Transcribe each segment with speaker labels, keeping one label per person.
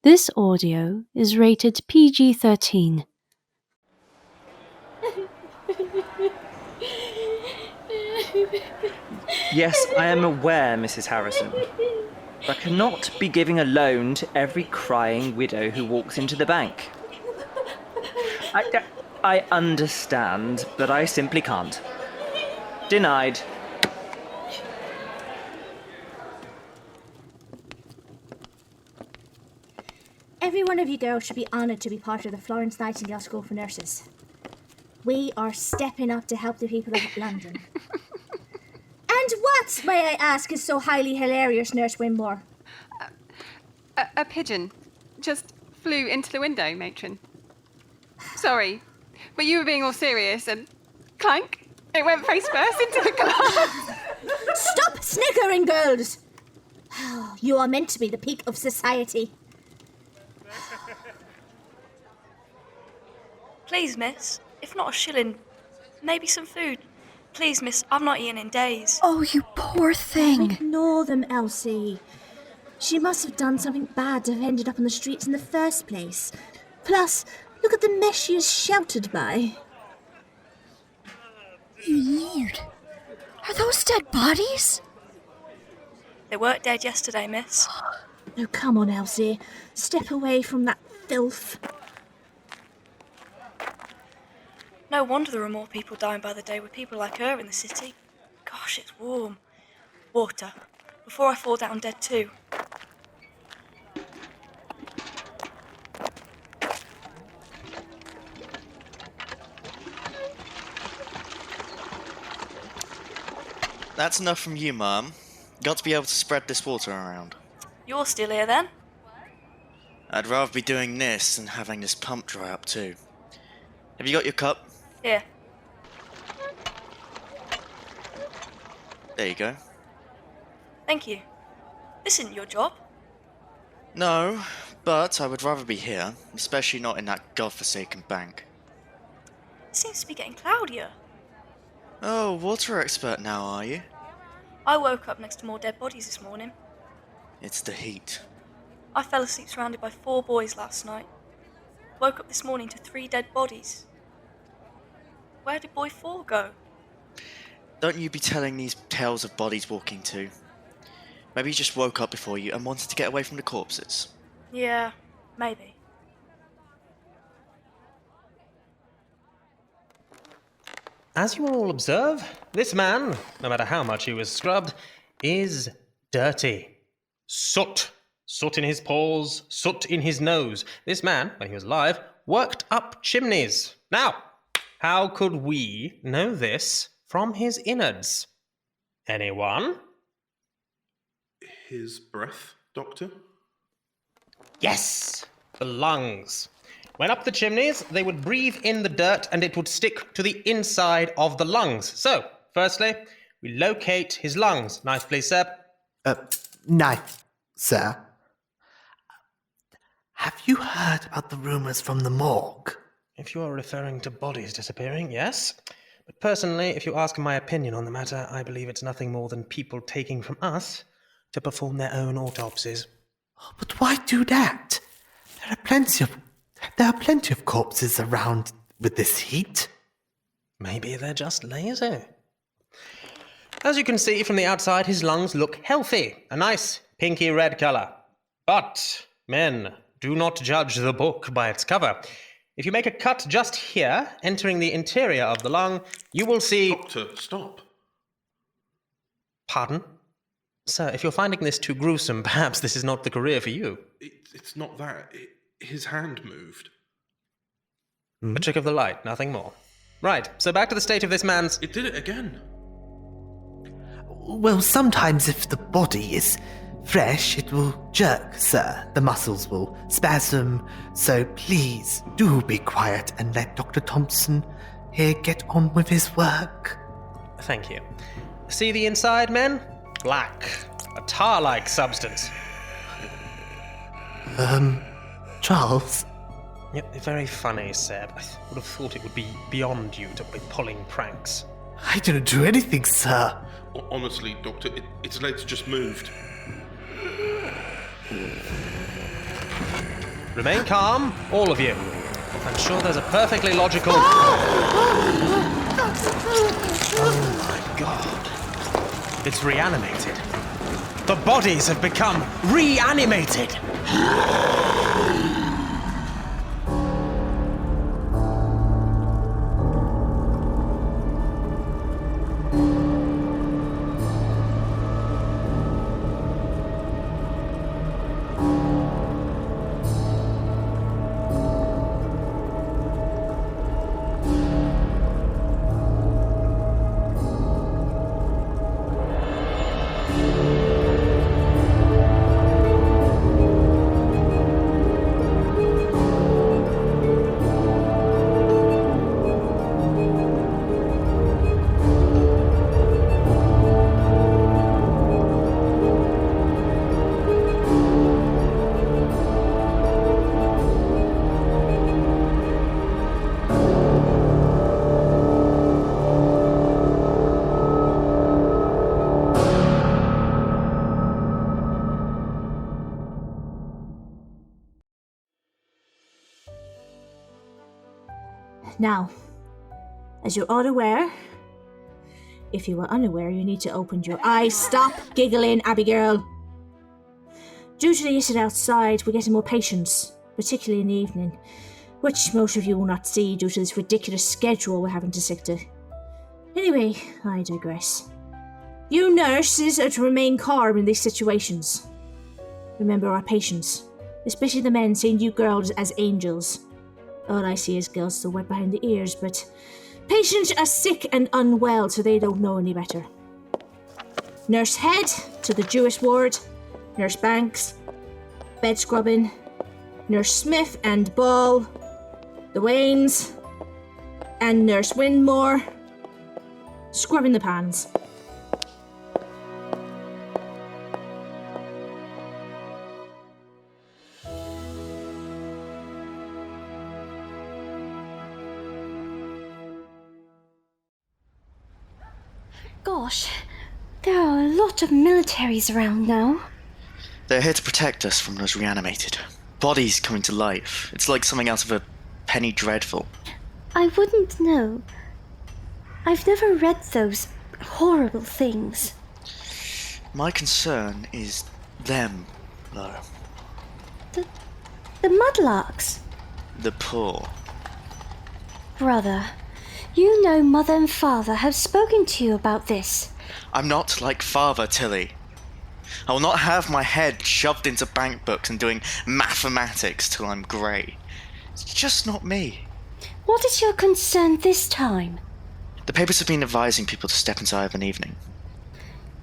Speaker 1: This audio is rated PG13.
Speaker 2: Yes, I am aware, Mrs. Harrison. I cannot be giving a loan to every crying widow who walks into the bank. I understand, but I simply can't. Denied.
Speaker 3: Every one of you girls should be honoured to be part of the Florence Nightingale School for Nurses. We are stepping up to help the people of London. And what, may I ask, is so highly hilarious, Nurse Winmore?
Speaker 4: A pigeon just flew into the window, matron. Sorry, but you were being all serious and clank, it went face first into the glass.
Speaker 3: Stop snickering, girls! You are meant to be the peak of society.
Speaker 5: Please, miss, if not a shilling, maybe some food. Please, miss, I've not eaten in days.
Speaker 6: Oh, you poor thing.
Speaker 3: Ignore them, Elsie. She must have done something bad to have ended up on the streets in the first place. Plus, look at the mess she is sheltered by.
Speaker 6: Lord. Are those dead bodies?
Speaker 5: They weren't dead yesterday, miss.
Speaker 3: Oh, come on, Elsie. Step away from that filth.
Speaker 5: No wonder there are more people dying by the day with people like her in the city. Gosh, it's warm. Water. Before I fall down dead too.
Speaker 7: That's enough from you, Mum. Got to be able to spread this water around.
Speaker 5: You're still here then?
Speaker 7: I'd rather be doing this than having this pump dry up too. Have you got your cup?
Speaker 5: Here.
Speaker 7: There you go.
Speaker 5: Thank you. This isn't your job.
Speaker 7: No, but I would rather be here, especially not in that godforsaken bank.
Speaker 5: It seems to be getting cloudier.
Speaker 7: Oh, water expert now, are you?
Speaker 5: I woke up next to more dead bodies this morning.
Speaker 7: It's the heat.
Speaker 5: I fell asleep surrounded by 4 boys last night. Woke up this morning to 3 dead bodies. Where did boy 4 go?
Speaker 7: Don't you be telling these tales of bodies walking too. Maybe he just woke up before you and wanted to get away from the corpses.
Speaker 5: Yeah, maybe.
Speaker 8: As you will all observe, this man, no matter how much he was scrubbed, is dirty. Soot. Soot in his paws, soot in his nose. This man, when he was alive, worked up chimneys. Now, how could we know this from his innards? Anyone?
Speaker 9: His breath, Doctor?
Speaker 8: Yes, the lungs. When up the chimneys, they would breathe in the dirt and it would stick to the inside of the lungs. So, firstly, we locate his lungs. Knife, please, sir.
Speaker 10: Knife, sir. Have you heard about the rumours from the morgue?
Speaker 8: If you are referring to bodies disappearing, yes. But personally, if you ask my opinion on the matter, I believe it's nothing more than people taking from us to perform their own autopsies.
Speaker 10: But why do that? There are plenty of corpses around with this heat.
Speaker 8: Maybe they're just lazy. As you can see from the outside, his lungs look healthy, a nice pinky red colour. But, men, do not judge the book by its cover. If you make a cut just here, entering the interior of the lung, you will see...
Speaker 9: Doctor, stop.
Speaker 8: Pardon? Sir, if you're finding this too gruesome, perhaps this is not the career for you.
Speaker 9: It's not that. His hand moved.
Speaker 8: A trick of the light, nothing more. Right, so back to the state of this man's...
Speaker 9: It did it again.
Speaker 10: Well, sometimes if the body is fresh, it will jerk, sir. The muscles will spasm. So please do be quiet and let Dr. Thompson here get on with his work.
Speaker 8: Thank you. See the inside, men? Black. A tar-like substance.
Speaker 10: Charles?
Speaker 8: Yep, very funny, Seb. I would have thought it would be beyond you to be pulling pranks.
Speaker 10: I didn't do anything, sir.
Speaker 9: Honestly, Doctor, its legs just moved.
Speaker 8: Remain calm, all of you. I'm sure there's a perfectly logical... Oh my god. It's reanimated. The bodies have become reanimated!
Speaker 3: Now, as you're all aware, if you were unaware, you need to open your eyes. Stop giggling, Abigail. Due to the incident outside, we're getting more patients, particularly in the evening, which most of you will not see due to this ridiculous schedule we're having to stick to. Anyway, I digress. You nurses are to remain calm in these situations. Remember our patients, especially the men seeing you girls as angels. All I see is girls still wet behind the ears, but patients are sick and unwell, so they don't know any better. Nurse Head to the Jewish ward, Nurse Banks, bed scrubbing, Nurse Smith and Ball, the Waynes, and Nurse Winmore, scrubbing the pans.
Speaker 1: Gosh, there are a lot of militaries around now.
Speaker 7: They're here to protect us from those reanimated. Bodies coming to life. It's like something out of a Penny Dreadful.
Speaker 1: I wouldn't know. I've never read those horrible things.
Speaker 7: My concern is them, though.
Speaker 1: The mudlarks.
Speaker 7: The poor.
Speaker 1: Brother, you know Mother and Father have spoken to you about this.
Speaker 7: I'm not like Father, Tillie. I will not have my head shoved into bank books and doing mathematics till I'm grey. It's just not me.
Speaker 1: What is your concern this time?
Speaker 7: The papers have been advising people to step inside of an evening.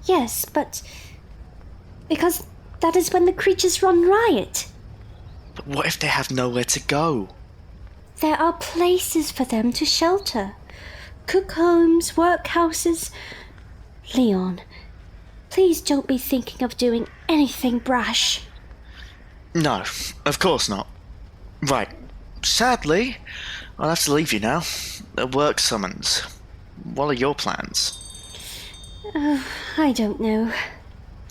Speaker 1: Yes, but... because that is when the creatures run riot.
Speaker 7: But what if they have nowhere to go?
Speaker 1: There are places for them to shelter. Cook homes, workhouses. Leon, please don't be thinking of doing anything brash.
Speaker 7: No, of course not. Right. Sadly, I'll have to leave you now. A work summons. What are your plans?
Speaker 1: I don't know.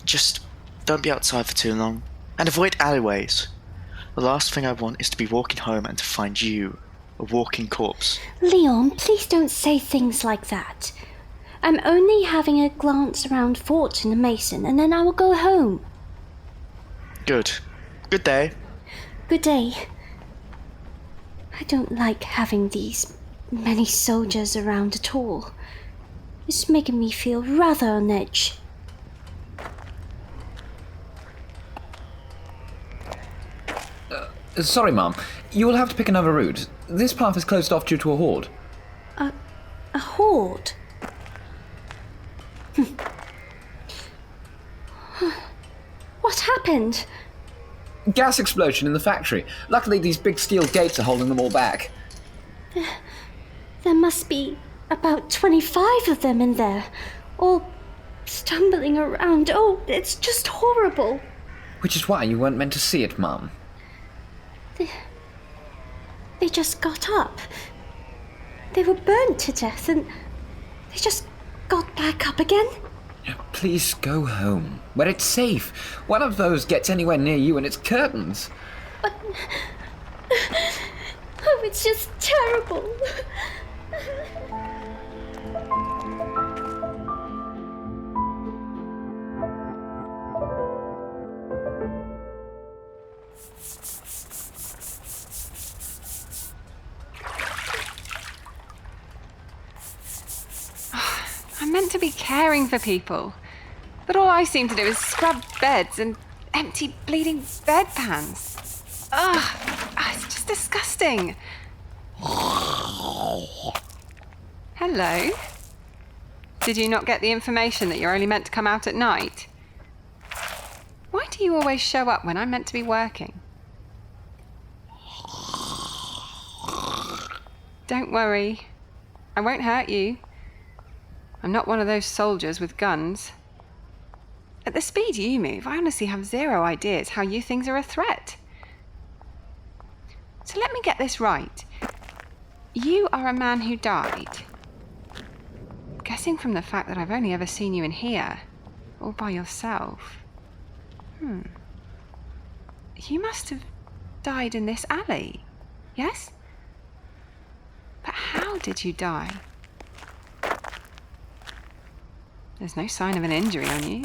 Speaker 7: Just don't be outside for too long. And avoid alleyways. The last thing I want is to be walking home and to find you, a walking corpse.
Speaker 1: Leon, please don't say things like that. I'm only having a glance around Fortune and Mason, and then I will go home.
Speaker 7: Good. Good day.
Speaker 1: Good day. I don't like having these many soldiers around at all. It's making me feel rather on edge.
Speaker 11: Sorry, Mum. You will have to pick another route. This path is closed off due to a horde.
Speaker 1: A horde? What happened?
Speaker 11: Gas explosion in the factory. Luckily, these big steel gates are holding them all back.
Speaker 1: There must be about 25 of them in there, all stumbling around. Oh, it's just horrible.
Speaker 11: Which is why you weren't meant to see it, Mum.
Speaker 1: They just got up. They were burnt to death and they just got back up again.
Speaker 11: Please go home, where it's safe. One of those gets anywhere near you and it's curtains.
Speaker 1: But Oh, it's just terrible.
Speaker 4: I'm meant to be caring for people, but all I seem to do is scrub beds and empty bleeding bedpans. Ugh, it's just disgusting. Hello? Did you not get the information that you're only meant to come out at night? Why do you always show up when I'm meant to be working? Don't worry, I won't hurt you. I'm not one of those soldiers with guns. At the speed you move, I honestly have zero ideas how you things are a threat. So let me get this right. You are a man who died. Guessing from the fact that I've only ever seen you in here, all by yourself. You must have died in this alley, yes? But how did you die? There's no sign of an injury on you.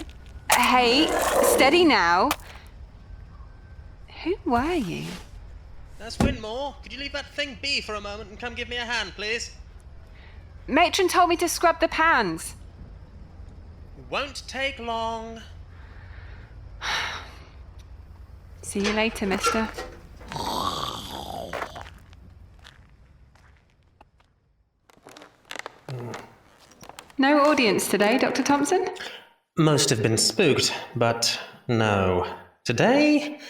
Speaker 4: Hey, steady now. Who were you?
Speaker 8: Nurse Winmore, could you leave that thing be for a moment and come give me a hand, please?
Speaker 4: Matron told me to scrub the pans.
Speaker 8: Won't take long.
Speaker 4: See you later, mister. No audience today, Dr. Thompson?
Speaker 8: Most have been spooked, but no. Today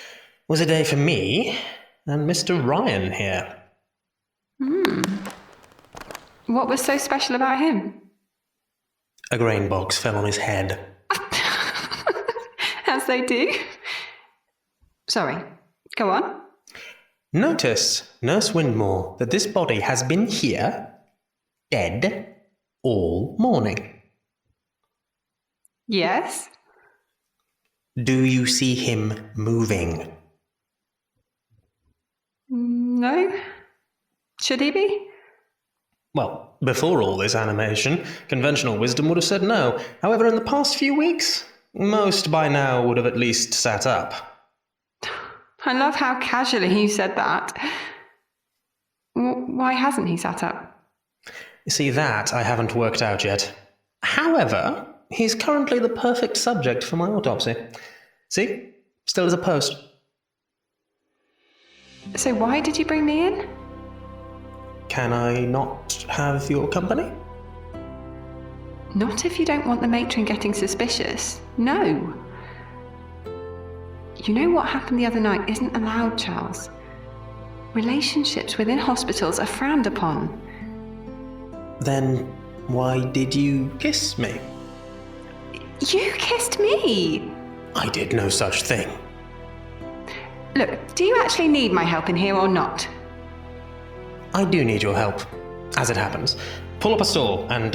Speaker 8: was a day for me and Mr. Ryan here.
Speaker 4: What was so special about him?
Speaker 8: A grain box fell on his head.
Speaker 4: As they do. Sorry, go on.
Speaker 8: Notice, Nurse Winmore, that this body has been here, dead, all morning.
Speaker 4: Yes?
Speaker 8: Do you see him moving?
Speaker 4: No? Should he be?
Speaker 8: Well, before all this animation, conventional wisdom would have said no. However, in the past few weeks, most by now would have at least sat up.
Speaker 4: I love how casually you said that. Why hasn't he sat up?
Speaker 8: You see, that I haven't worked out yet. However, he's currently the perfect subject for my autopsy. See? Still as a post.
Speaker 4: So why did you bring me in?
Speaker 8: Can I not have your company?
Speaker 4: Not if you don't want the matron getting suspicious. No. You know what happened the other night isn't allowed, Charles. Relationships within hospitals are frowned upon.
Speaker 8: Then why did you kiss me?
Speaker 4: You kissed me!
Speaker 8: I did no such thing.
Speaker 4: Look, do you actually need my help in here or not?
Speaker 8: I do need your help, as it happens. Pull up a stool and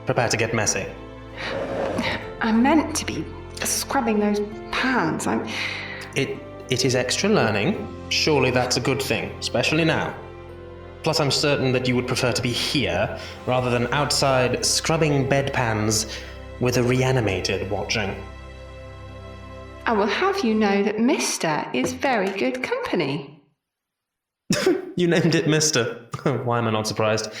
Speaker 8: prepare to get messy.
Speaker 4: I'm meant to be scrubbing those pans.
Speaker 8: It is extra learning. Surely that's a good thing, especially now. Plus, I'm certain that you would prefer to be here rather than outside scrubbing bedpans with a Reanimated watching.
Speaker 4: I will have you know that Mr. is very good company.
Speaker 8: You named it Mister. Why am I not surprised?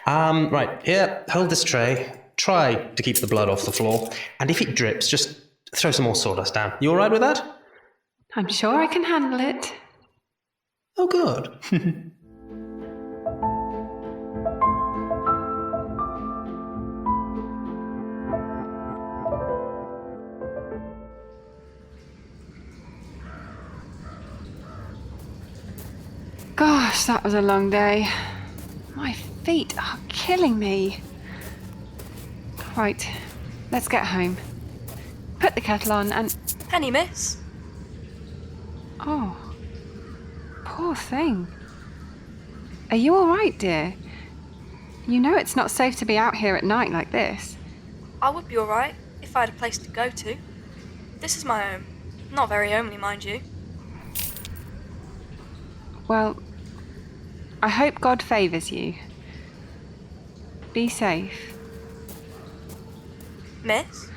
Speaker 8: Right, here, hold this tray. Try to keep the blood off the floor. And if it drips, just throw some more sawdust down. You alright with that?
Speaker 4: I'm sure I can handle it.
Speaker 8: Oh, good.
Speaker 4: Gosh, that was a long day. My feet are killing me. Right, let's get home. Put the kettle on and...
Speaker 5: Penny, miss.
Speaker 4: Oh, poor thing. Are you all right, dear? You know it's not safe to be out here at night like this.
Speaker 5: I would be alright if I had a place to go to. This is my home. Not very homely, mind you.
Speaker 4: Well, I hope God favours you. Be safe.
Speaker 5: Miss?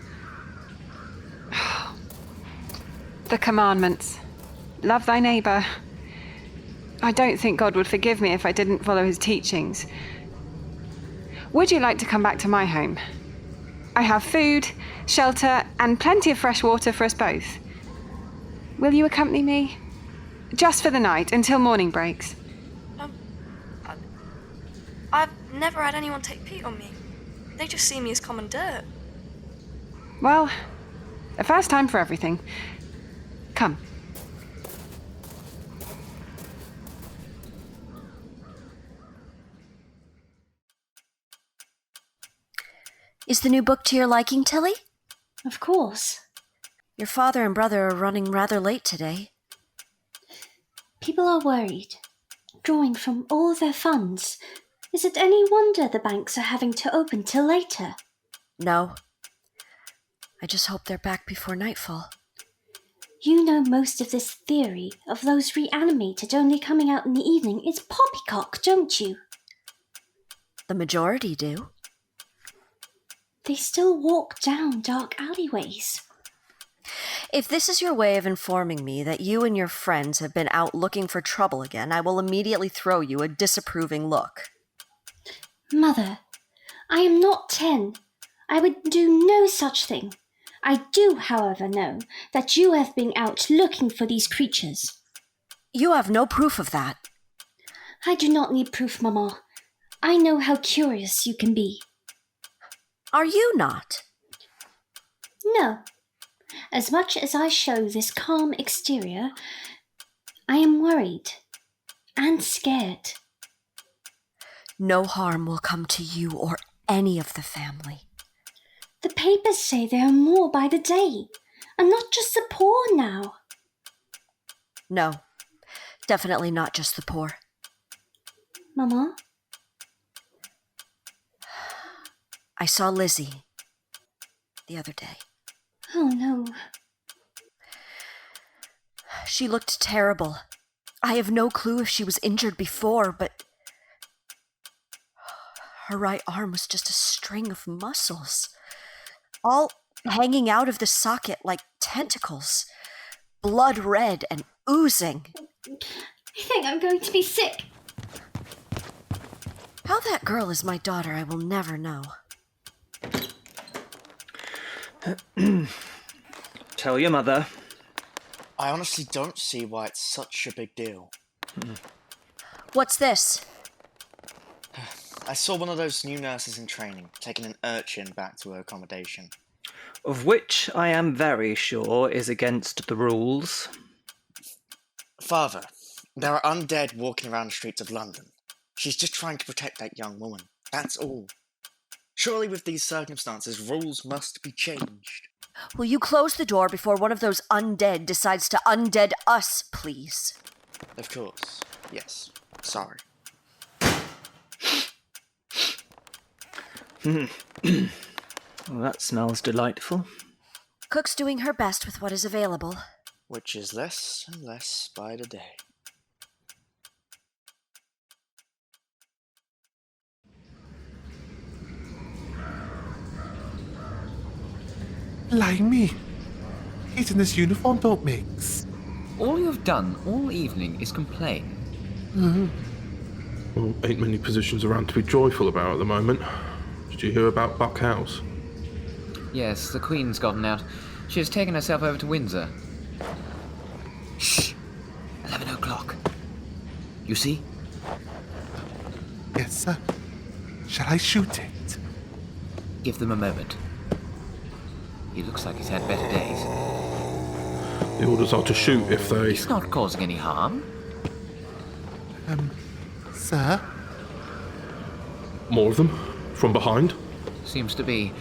Speaker 4: The commandments. Love thy neighbour. I don't think God would forgive me if I didn't follow his teachings. Would you like to come back to my home? I have food, shelter, and plenty of fresh water for us both. Will you accompany me? Just for the night, until morning breaks.
Speaker 5: I've never had anyone take pity on me. They just see me as common dirt.
Speaker 4: Well, a first time for everything. Come.
Speaker 6: Is the new book to your liking, Tillie?
Speaker 1: Of course.
Speaker 6: Your father and brother are running rather late today.
Speaker 1: People are worried, drawing from all their funds. Is it any wonder the banks are having to open till later?
Speaker 6: No. I just hope they're back before nightfall.
Speaker 1: You know most of this theory of those reanimated only coming out in the evening is poppycock, don't you?
Speaker 6: The majority do.
Speaker 1: They still walk down dark alleyways.
Speaker 6: If this is your way of informing me that you and your friends have been out looking for trouble again, I will immediately throw you a disapproving look.
Speaker 1: Mother, I am not 10. I would do no such thing. I do, however, know that you have been out looking for these creatures.
Speaker 6: You have no proof of that.
Speaker 1: I do not need proof, Mama. I know how curious you can be.
Speaker 6: Are you not?
Speaker 1: No. As much as I show this calm exterior, I am worried and scared.
Speaker 6: No harm will come to you or any of the family.
Speaker 1: The papers say there are more by the day, and not just the poor now.
Speaker 6: No, definitely not just the poor.
Speaker 1: Mama?
Speaker 6: I saw Lizzie the other day.
Speaker 1: Oh no.
Speaker 6: She looked terrible. I have no clue if she was injured before, but her right arm was just a string of muscles, all hanging out of the socket like tentacles, blood red and oozing.
Speaker 1: I think I'm going to be sick.
Speaker 6: How that girl is my daughter, I will never know.
Speaker 2: Tell your mother.
Speaker 7: I honestly don't see why it's such a big deal.
Speaker 6: What's this?
Speaker 7: I saw one of those new nurses in training taking an urchin back to her accommodation.
Speaker 2: Of which I am very sure is against the rules.
Speaker 7: Father, there are undead walking around the streets of London. She's just trying to protect that young woman. That's all. Surely with these circumstances, rules must be changed.
Speaker 6: Will you close the door before one of those undead decides to undead us, please?
Speaker 7: Of course. Yes. Sorry.
Speaker 2: Well, that smells delightful.
Speaker 6: Cook's doing her best with what is available.
Speaker 7: Which is less and less by the day.
Speaker 10: Blimey. He's in this uniform don't mix.
Speaker 11: All you've done all evening is complain.
Speaker 9: Well, ain't many positions around to be joyful about at the moment. Did you hear about Buck House?
Speaker 11: Yes, the Queen's gotten out. She has taken herself over to Windsor. Shh! 11 o'clock. You see?
Speaker 10: Yes, sir. Shall I shoot it?
Speaker 11: Give them a moment. He looks like he's had better days.
Speaker 9: The orders are to shoot if they...
Speaker 11: He's not causing any harm.
Speaker 10: Sir?
Speaker 9: More of them? From behind?
Speaker 11: Seems to be.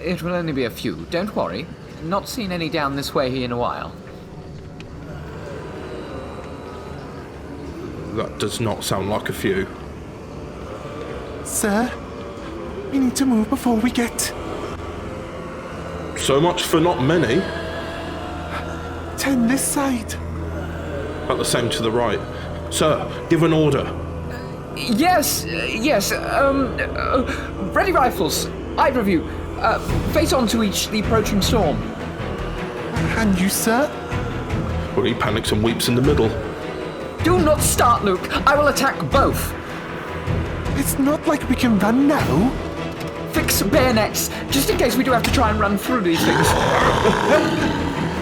Speaker 11: It will only be a few. Don't worry. Not seen any down this way in a while.
Speaker 9: That does not sound like a few.
Speaker 10: Sir? We need to move before we get...
Speaker 9: So much for not many.
Speaker 10: 10 this side.
Speaker 9: About the same to the right. Sir, give an order.
Speaker 11: Yes. Ready rifles. Either of you. Face on to each the approaching storm.
Speaker 10: And you, sir?
Speaker 9: Well, he panics and weeps in the middle.
Speaker 11: Do not start, Luke. I will attack both.
Speaker 10: It's not like we can run now.
Speaker 11: Fix bayonets, just in case we do have to try and run through these things.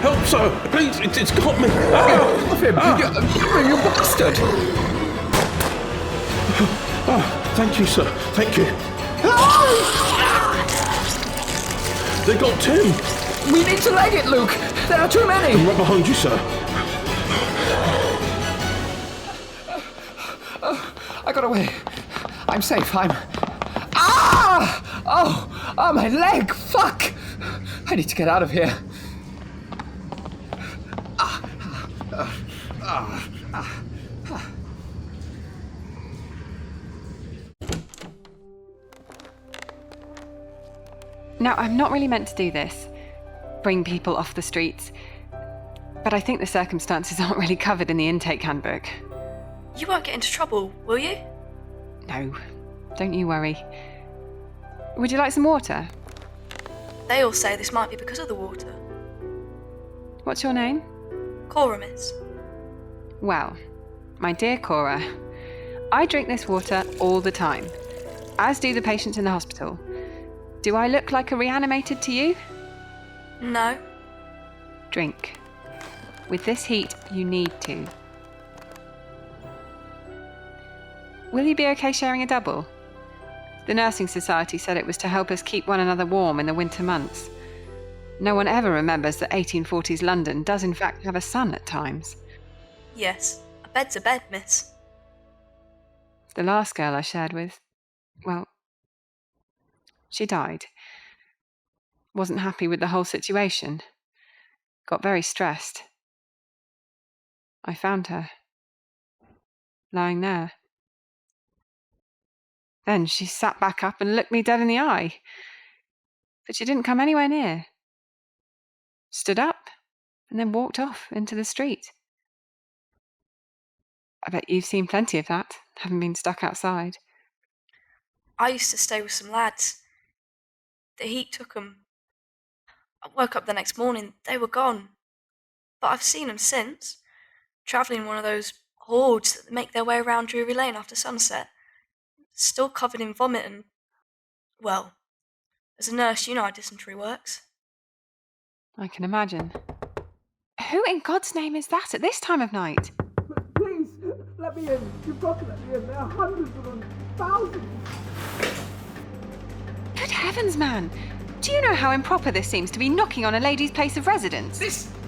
Speaker 9: Help, sir! Please, it's got me!
Speaker 11: Off him! You bastard!
Speaker 9: Oh, thank you, sir. Thank you. They got Tim!
Speaker 11: We need to leg it, Luke! There are too many!
Speaker 9: I'm right behind you, sir.
Speaker 11: I got away. I'm safe. Ah! Oh, my leg! Fuck! I need to get out of here.
Speaker 4: Now, I'm not really meant to do this, bring people off the streets, but I think the circumstances aren't really covered in the intake handbook.
Speaker 5: You won't get into trouble, will you?
Speaker 4: No, don't you worry. Would you like some water?
Speaker 5: They all say this might be because of the water.
Speaker 4: What's your name?
Speaker 5: Cora, miss.
Speaker 4: Well, my dear Cora, I drink this water all the time, as do the patients in the hospital. Do I look like a reanimated to you?
Speaker 5: No.
Speaker 4: Drink. With this heat, you need to. Will you be okay sharing a double? The Nursing Society said it was to help us keep one another warm in the winter months. No one ever remembers that 1840s London does in fact have a sun at times.
Speaker 5: Yes, a bed's a bed, miss.
Speaker 4: The last girl I shared with, well, she died. Wasn't happy with the whole situation. Got very stressed. I found her. Lying there. Then she sat back up and looked me dead in the eye. But she didn't come anywhere near. Stood up and then walked off into the street. I bet you've seen plenty of that, having been stuck outside.
Speaker 5: I used to stay with some lads. The heat took them. I woke up the next morning, they were gone. But I've seen them since, travelling one of those hordes that make their way around Drury Lane after sunset, still covered in vomit and, well, as a nurse you know how dysentery works.
Speaker 4: I can imagine. Who in God's name is that at this time of night?
Speaker 11: Please, let me in. You've got to let me in. There are hundreds of them. Thousands.
Speaker 4: Good heavens, man. Do you know how improper this seems to be knocking on a lady's place of residence?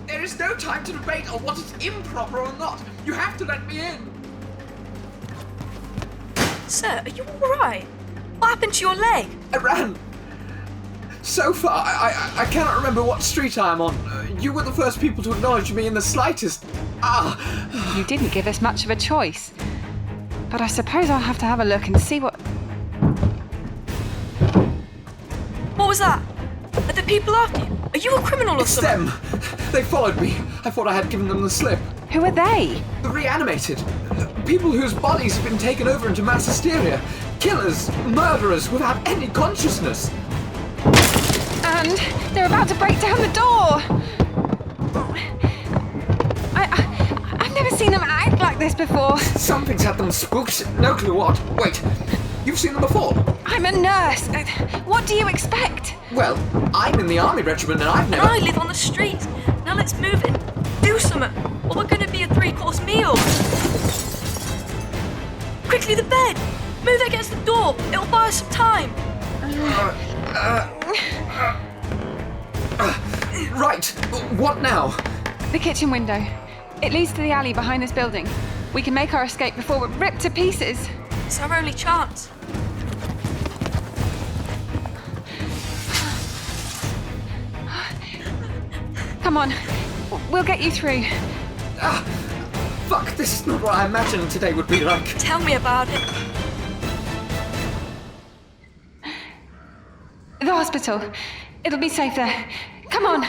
Speaker 11: There is no time to debate on what is improper or not. You have to let me in.
Speaker 5: Sir, are you alright? What happened to your leg?
Speaker 11: I ran. So far, I cannot remember what street I am on. You were the first people to acknowledge me in the slightest.
Speaker 4: You didn't give us much of a choice. But I suppose I'll have to have a look and see what...
Speaker 5: What was that? Are the people after you? Are you a criminal or something?
Speaker 11: It's them. They followed me. I thought I had given them the slip.
Speaker 4: Who are they?
Speaker 11: The Reanimated. People whose bodies have been taken over into mass hysteria. Killers, murderers without any consciousness.
Speaker 4: And they're about to break down the door. I've never seen them act like this before.
Speaker 11: Something's had them spooked. No clue what. Wait, you've seen them before?
Speaker 4: I'm a nurse. What do you expect?
Speaker 11: Well, I'm in the army regiment and I've never...
Speaker 5: I live on the street. Now let's move it. Do something. Or we're going to be a 3-course meal. Quickly, the bed. Move it against the door. It'll buy us some time.
Speaker 11: Right. What now?
Speaker 4: The kitchen window. It leads to the alley behind this building. We can make our escape before we're ripped to pieces.
Speaker 5: It's our only chance.
Speaker 4: Come on. We'll get you through.
Speaker 11: Fuck, this is not what I imagined today would be like.
Speaker 5: Tell me about it.
Speaker 4: The hospital. It'll be safe there. Come on.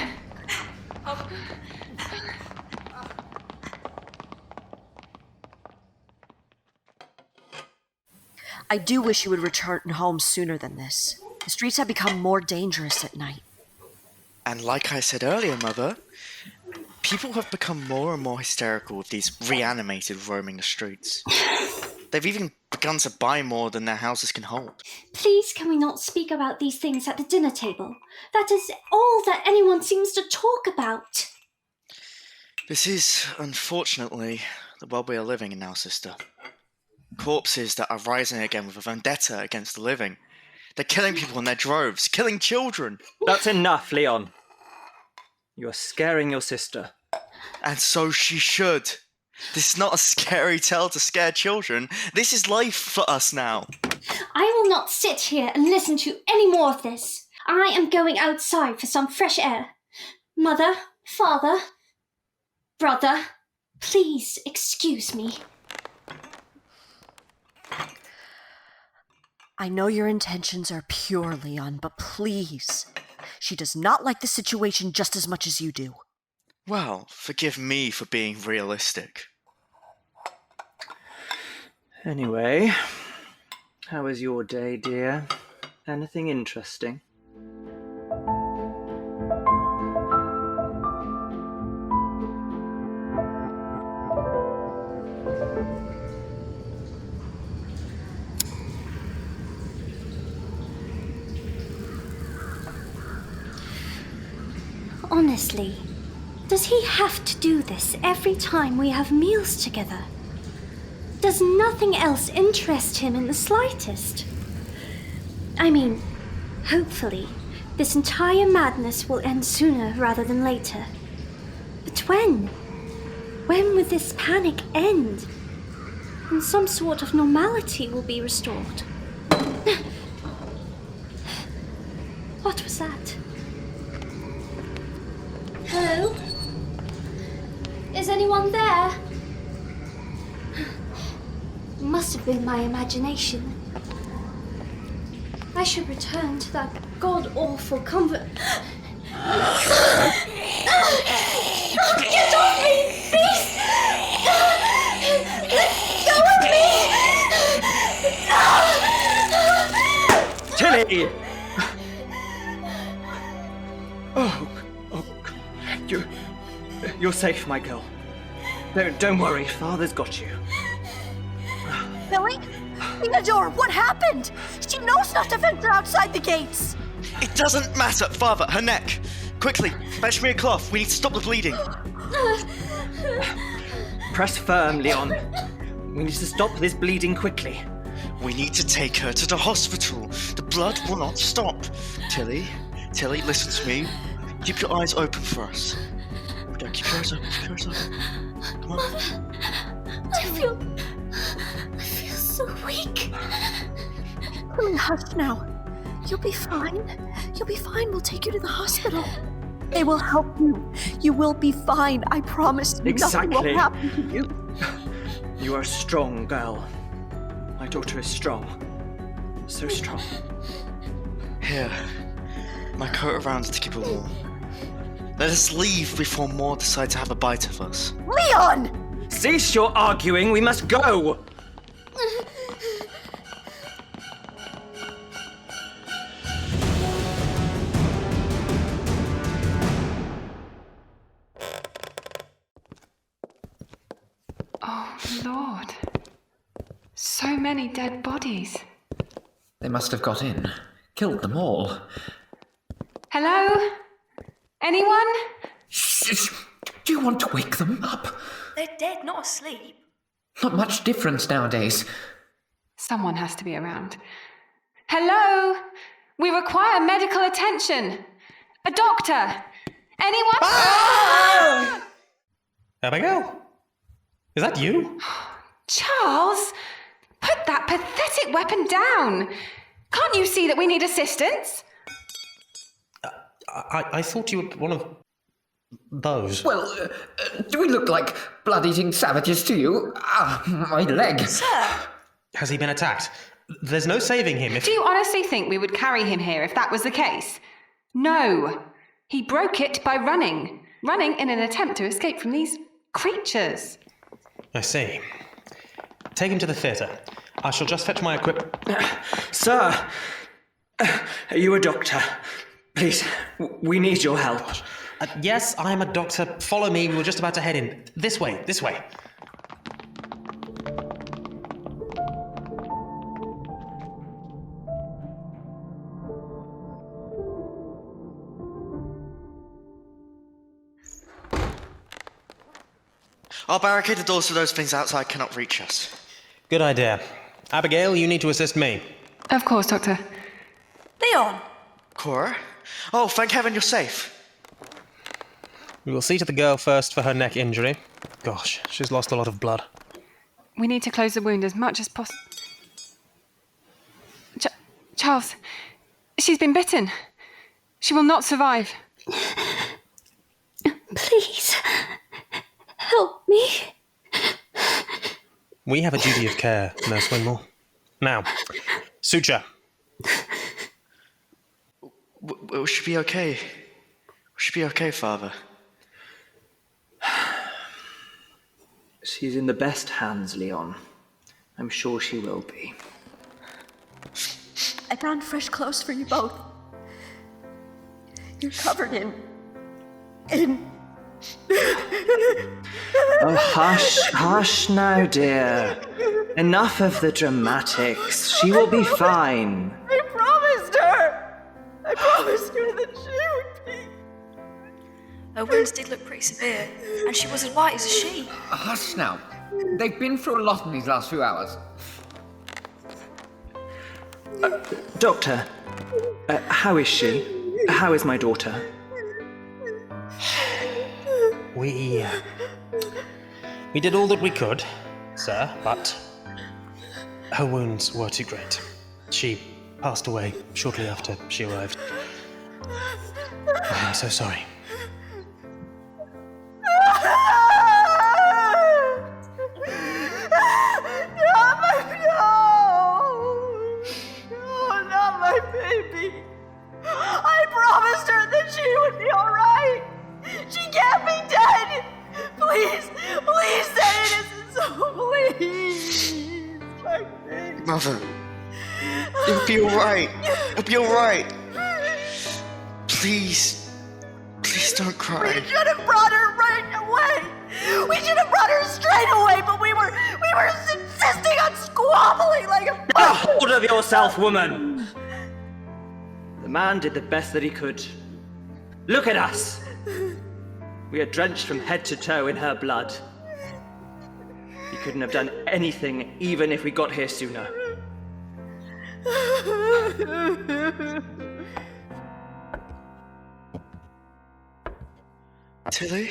Speaker 6: I do wish you would return home sooner than this. The streets have become more dangerous at night.
Speaker 7: And like I said earlier, Mother, people have become more and more hysterical with these reanimated roaming the streets. They've even begun to buy more than their houses can hold.
Speaker 1: Please, can we not speak about these things at the dinner table? That is all that anyone seems to talk about.
Speaker 7: This is, unfortunately, the world we are living in now, sister. Corpses that are rising again with a vendetta against the living. They're killing people in their droves, killing children.
Speaker 2: That's enough, Leon. You are scaring your sister.
Speaker 7: And so she should. This is not a scary tale to scare children. This is life for us now.
Speaker 1: I will not sit here and listen to any more of this. I am going outside for some fresh air. Mother, father, brother, please excuse me.
Speaker 6: I know your intentions are pure, Leon, but please. She does not like the situation just as much as you do.
Speaker 7: Well, forgive me for being realistic.
Speaker 2: Anyway, how was your day, dear? Anything interesting?
Speaker 1: Honestly, does he have to do this every time we have meals together? Does nothing else interest him in the slightest? I mean, hopefully, this entire madness will end sooner rather than later. But when? When will this panic end? And some sort of normality will be restored. What was that? Hello? Is anyone there? Must have been my imagination. I should return to that god-awful convent. Get off me, beast! Let go of me!
Speaker 2: Tillie! You're safe, my girl. Don't worry, Father's got you.
Speaker 6: Tillie? Theodore, what happened? She knows not to venture outside the gates.
Speaker 7: It doesn't matter, Father, her neck. Quickly, fetch me a cloth. We need to stop the bleeding.
Speaker 2: Press firm, Leon. We need to stop this bleeding quickly.
Speaker 7: We need to take her to the hospital. The blood will not stop. Tillie, listen to me. Keep your eyes open for us. Keep your eyes open. Come on.
Speaker 1: I feel so weak.
Speaker 6: Tillie, hush now. You'll be fine. We'll take you to the hospital. They will help you. You will be fine. I promise you.
Speaker 2: Exactly.
Speaker 6: Nothing will happen to you.
Speaker 2: You are a strong girl. My daughter is strong. So strong.
Speaker 7: Here. My coat around to keep her warm. Let us leave before more decide to have a bite of us.
Speaker 6: Leon!
Speaker 2: Cease your arguing. We must go.
Speaker 4: Oh, Lord. So many dead bodies.
Speaker 11: They must have got in. Killed them all.
Speaker 4: Hello? Anyone?
Speaker 11: Shh. Do you want to wake them up?
Speaker 5: They're dead, not asleep.
Speaker 11: Not much difference nowadays.
Speaker 4: Someone has to be around. Hello? We require medical attention. A doctor. Anyone?
Speaker 8: Ah! Abigail? Is that you?
Speaker 4: Charles, put that pathetic weapon down. Can't you see that we need assistance?
Speaker 8: I thought you were one of those.
Speaker 11: Well, do we look like blood-eating savages to you? Ah, my leg.
Speaker 5: Sir!
Speaker 8: Has he been attacked? There's no saving him if...
Speaker 4: Do you honestly think we would carry him here if that was the case? No. He broke it by running. Running in an attempt to escape from these creatures.
Speaker 8: I see. Take him to the theatre. I shall just fetch my equipment.
Speaker 2: Sir! Are you a doctor? Please, we need your help.
Speaker 8: Yes, I'm a doctor. Follow me. We were just about to head in. This way, this way.
Speaker 7: I'll barricade the doors so those things outside cannot reach us.
Speaker 8: Good idea. Abigail, you need to assist me.
Speaker 4: Of course, Doctor.
Speaker 5: Leon!
Speaker 7: Cora? Oh, thank heaven you're safe.
Speaker 8: We will see to the girl first for her neck injury. Gosh, she's lost a lot of blood.
Speaker 4: We need to close the wound as much as possible. Charles, she's been bitten. She will not survive.
Speaker 1: Please, help me.
Speaker 8: We have a duty of care, Nurse Wingmore. Now, suture.
Speaker 7: Will she be okay? Will she be okay, Father?
Speaker 2: She's in the best hands, Leon. I'm sure she will be.
Speaker 6: I found fresh clothes for you both. You're covered in...
Speaker 2: Oh, hush now, dear. Enough of the dramatics. She will be fine.
Speaker 6: I promised her! I promised her that she would be...
Speaker 5: Her wounds did look pretty severe, and she was as white as a sheet.
Speaker 11: Hush now. They've been through a lot in these last few hours.
Speaker 2: Doctor, how is she? How is my daughter?
Speaker 8: We did all that we could, sir, but her wounds were too great. She passed away shortly after she arrived. I am so sorry.
Speaker 6: Not my baby. I promised her that she would be all right. She can't be dead. Please say it isn't so. Please, my baby.
Speaker 7: Mother, you'll be alright. You'll be alright. Please don't cry.
Speaker 6: We should have brought her right away. We should have brought her straight away, but we were insisting on squabbling like a...
Speaker 2: Hold of yourself, woman! The man did the best that he could. Look at us! We are drenched from head to toe in her blood. He couldn't have done anything, even if we got here sooner.
Speaker 7: Tillie?